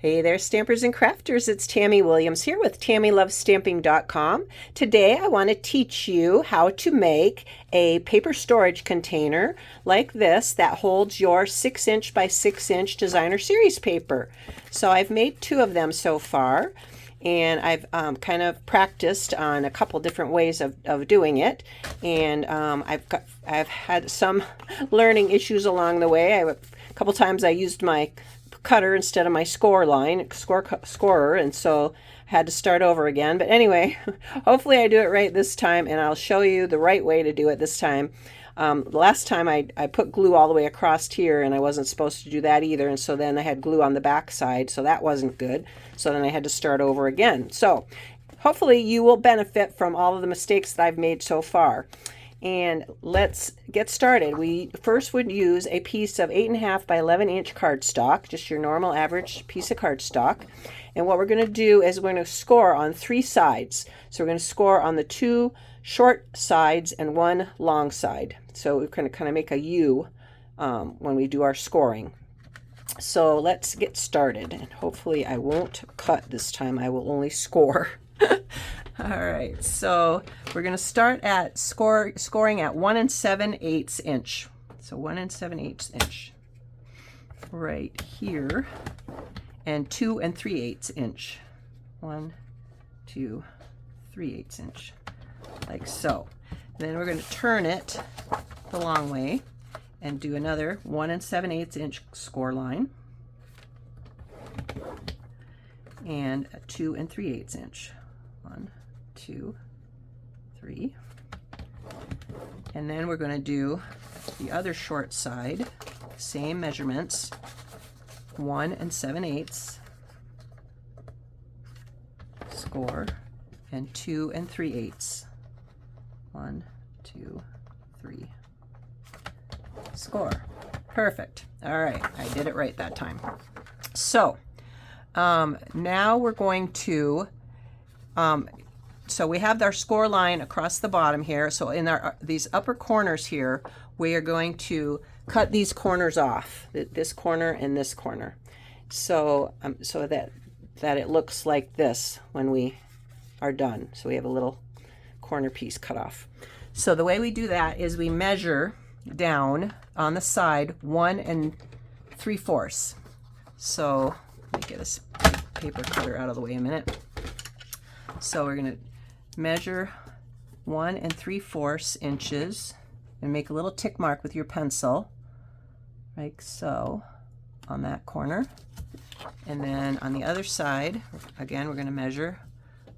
Hey there, stampers and crafters. It's Tammy Williams here with TammyLovesStamping.com. Today I want to teach you how to make a paper storage container like this that holds your 6" by 6" designer series paper. So I've made 2 of them so far, and I've kind of practiced on a couple different ways of doing it, and I've had some learning issues along the way. A couple times I used my cutter instead of my scorer, and so I had to start over again. But anyway, hopefully I do it right this time, and I'll show you the right way to do it this time. Last time I put glue all the way across here, and I wasn't supposed to do that either, and so then I had glue on the back side, so that wasn't good. So then I had to start over again. So hopefully you will benefit from all of the mistakes that I've made so far. And let's get started. We first would use a piece of 8.5 by 11" cardstock, just your normal average piece of cardstock. And what we're going to do is we're going to score on 3 sides. So we're going to score on the 2 short sides and 1 long side. So we're going to kind of make a U when we do our scoring. So let's get started. And hopefully I won't cut this time. I will only score. All right, so we're going to start at scoring at 1 7/8 inch. So 1 7/8 inch right here, and 2 3/8 inch. 1, 2, 3/8 inch, like so. And then we're going to turn it the long way and do another 1 7/8 inch score line, and a 2 3/8 inch. 1, 2, 3. And then we're going to do the other short side, same measurements, 1 7/8 score, and 2 3/8. 1, 2, 3 score. Perfect. All right, I did it right that time. So now we're going to so we have our score line across the bottom here. So in these upper corners here, we are going to cut these corners off, this corner and this corner, so that it looks like this when we are done. So we have a little corner piece cut off. So the way we do that is we measure down on the side 1 3/4. So let me get this paper cutter out of the way a minute. So we're going to measure 1 3/4 inches and make a little tick mark with your pencil, like so, on that corner. And then on the other side, again, we're going to measure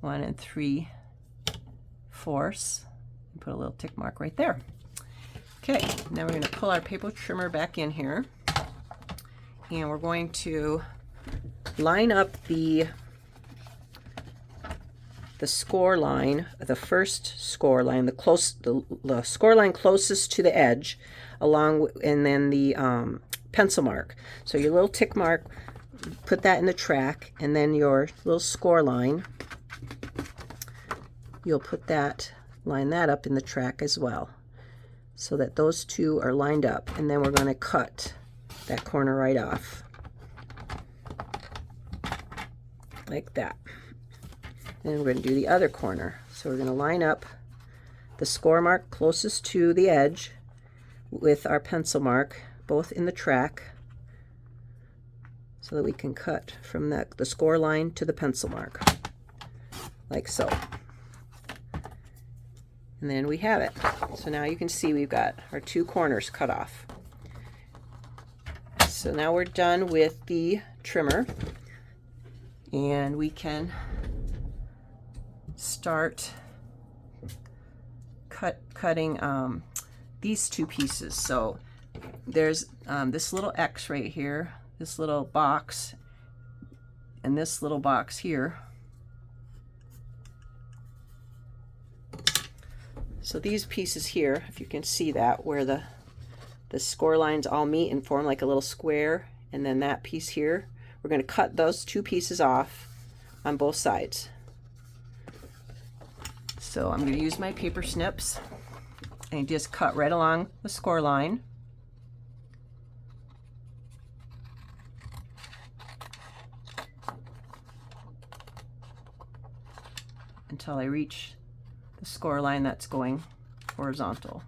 1 3/4 and put a little tick mark right there. Okay, now we're going to pull our paper trimmer back in here, and we're going to line up the score line, the first score line, the score line closest to the edge, and then the pencil mark. So your little tick mark, put that in the track, and then your little score line, you'll line that up in the track as well, so that those 2 are lined up. And then we're going to cut that corner right off, like that. And we're going to do the other corner. So we're going to line up the score mark closest to the edge with our pencil mark, both in the track, so that we can cut from the score line to the pencil mark, like so. And then we have it. So now you can see we've got our 2 corners cut off. So now we're done with the trimmer, and we can start cutting these 2 pieces. So there's this little X right here, this little box, and this little box here. So these pieces here, if you can see that, where the score lines all meet and form like a little square, and then that piece here, we're going to cut those 2 pieces off on both sides. So I'm going to use my paper snips and just cut right along the score line. until I reach the score line that's going horizontal.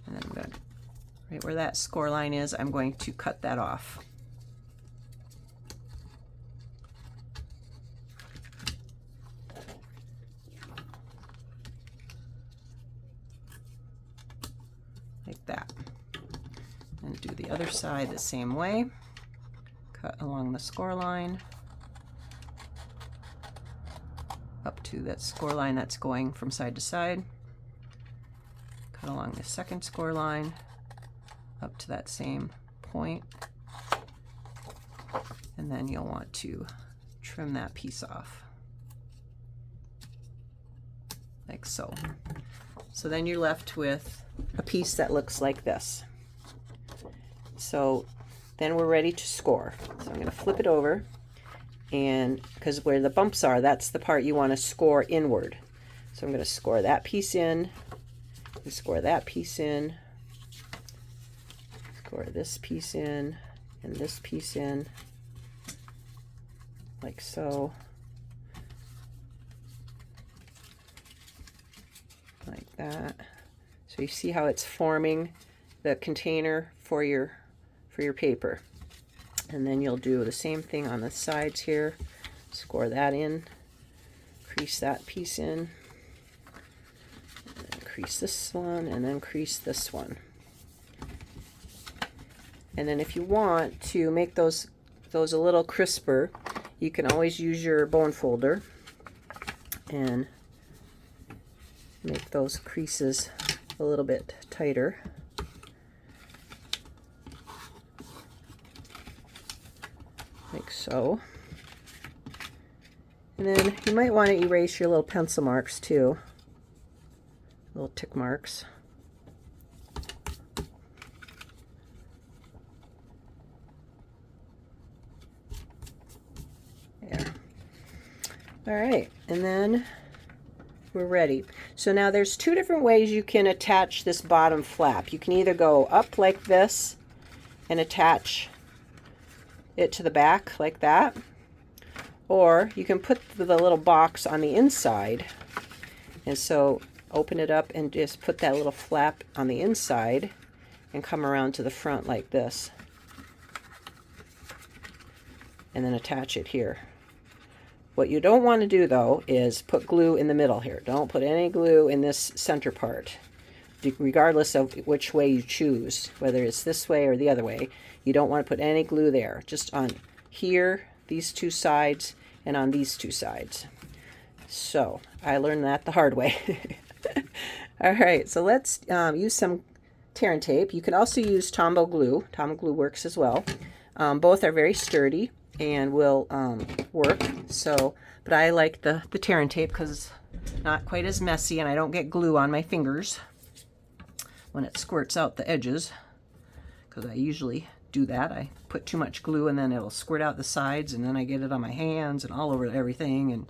And then I'm going to, right where that score line is, I'm going to cut that off. Like that. And do the other side the same way. Cut along the score line up to that score line that's going from side to side. Cut along the second score line up to that same point. And then you'll want to trim that piece off. Like so. So then you're left with a piece that looks like this. So then we're ready to score. So I'm going to flip it over, and because where the bumps are, that's the part you want to score inward. So I'm going to score that piece in, and score that piece in, score this piece in, and this piece in, like so. Like that. So you see how it's forming the container for your paper. And then you'll do the same thing on the sides here. Score that in, crease that piece in, and crease this one, and then crease this one. And then if you want to make those a little crisper, you can always use your bone folder and make those creases a little bit tighter. Like so. And then you might want to erase your little pencil marks too, little tick marks. There. All right, and then we're ready. So now there's two different ways you can attach this bottom flap. You can either go up like this and attach it to the back like that, or you can put the little box on the inside, and so open it up and just put that little flap on the inside and come around to the front like this, and then attach it here. What you don't want to do though is put glue in the middle here. Don't put any glue in this center part, regardless of which way you choose, whether it's this way or the other way. You don't want to put any glue there, just on here, these two sides, and on these two sides. So I learned that the hard way. All right, so let's use some tear and tape. You can also use Tombow glue. Tombow glue works as well. Both are very sturdy and will work. So, but I like the tear and tape because it's not quite as messy, and I don't get glue on my fingers when it squirts out the edges, because I usually do that. I put too much glue and then it'll squirt out the sides, and then I get it on my hands and all over everything and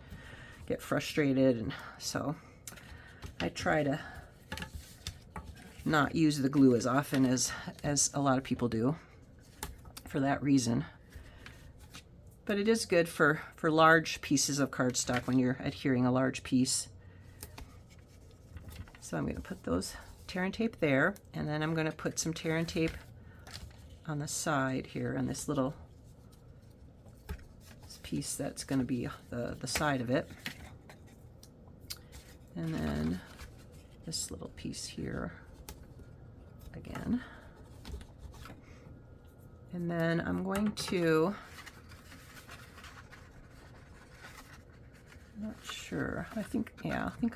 get frustrated. And so I try to not use the glue as often as a lot of people do for that reason. But it is good for large pieces of cardstock when you're adhering a large piece. So I'm going to put those tear and tape there, and then I'm going to put some tear and tape on the side here on this little piece that's going to be the side of it. And then this little piece here again. And then I'm going to, not sure, I think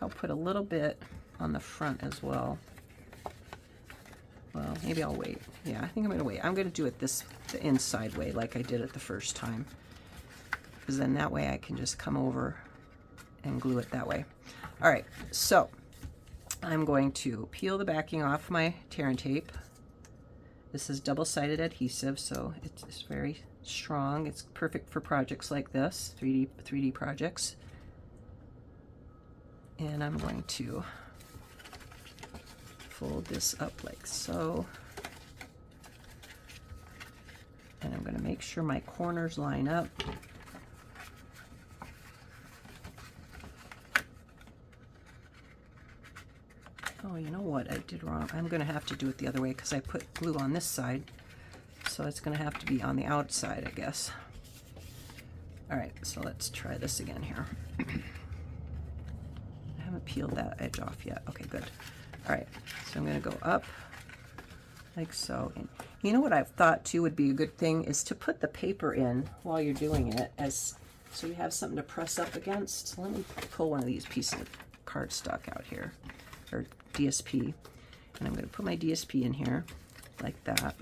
I'll put a little bit on the front as well. Well, maybe I'll wait. Yeah, I think I'm going to wait. I'm going to do it the inside way like I did it the first time, because then that way I can just come over and glue it that way. All right, so I'm going to peel the backing off my tear and tape. This is double-sided adhesive, so it's very strong. It's perfect for projects like this, 3D projects. And I'm going to fold this up like so. And I'm going to make sure my corners line up. Oh, you know what I did wrong? I'm going to have to do it the other way because I put glue on this side. So it's going to have to be on the outside, I guess. All right, so let's try this again here. I haven't peeled that edge off yet. Okay, good. All right, so I'm going to go up like so. And you know what I've thought too would be a good thing is to put the paper in while you're doing it, as so you have something to press up against. So let me pull one of these pieces of cardstock out here, or DSP, and I'm going to put my DSP in here like that,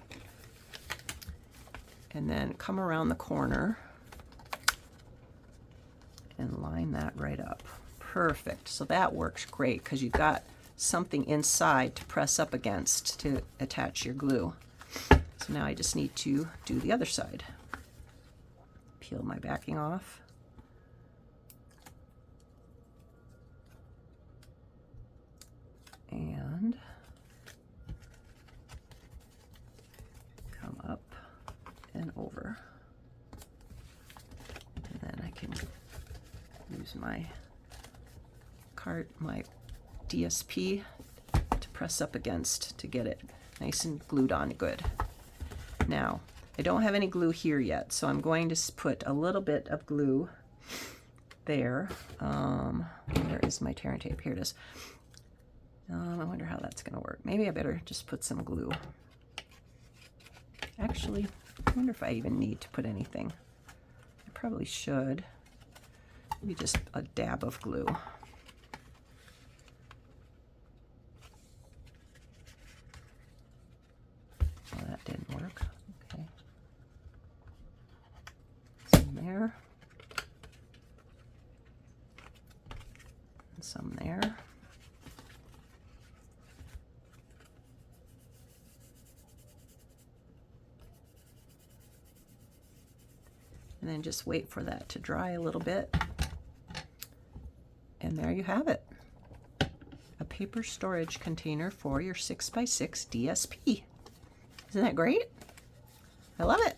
and then come around the corner and line that right up. Perfect. So that works great because you've got something inside to press up against to attach your glue. So now I just need to do the other side. Peel my backing off. And come up and over. And then I can use my DSP to press up against to get it nice and glued on good. Now, I don't have any glue here yet, so I'm going to put a little bit of glue there. Where is my tear and tape? Here it is. I wonder how that's going to work. Maybe I better just put some glue. Actually, I wonder if I even need to put anything. I probably should. Maybe just a dab of glue. Oh, that didn't work. Okay. Some there. And some there. And then just wait for that to dry a little bit. And there you have it. A paper storage container for your 6x6 DSP. Isn't that great? I love it.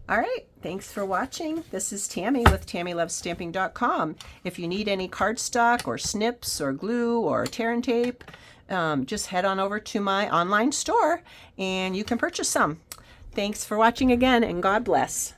All right, thanks for watching. This is Tammy with TammyLovesStamping.com. If you need any cardstock or snips or glue or tear and tape, just head on over to my online store and you can purchase some. Thanks for watching again, and God bless.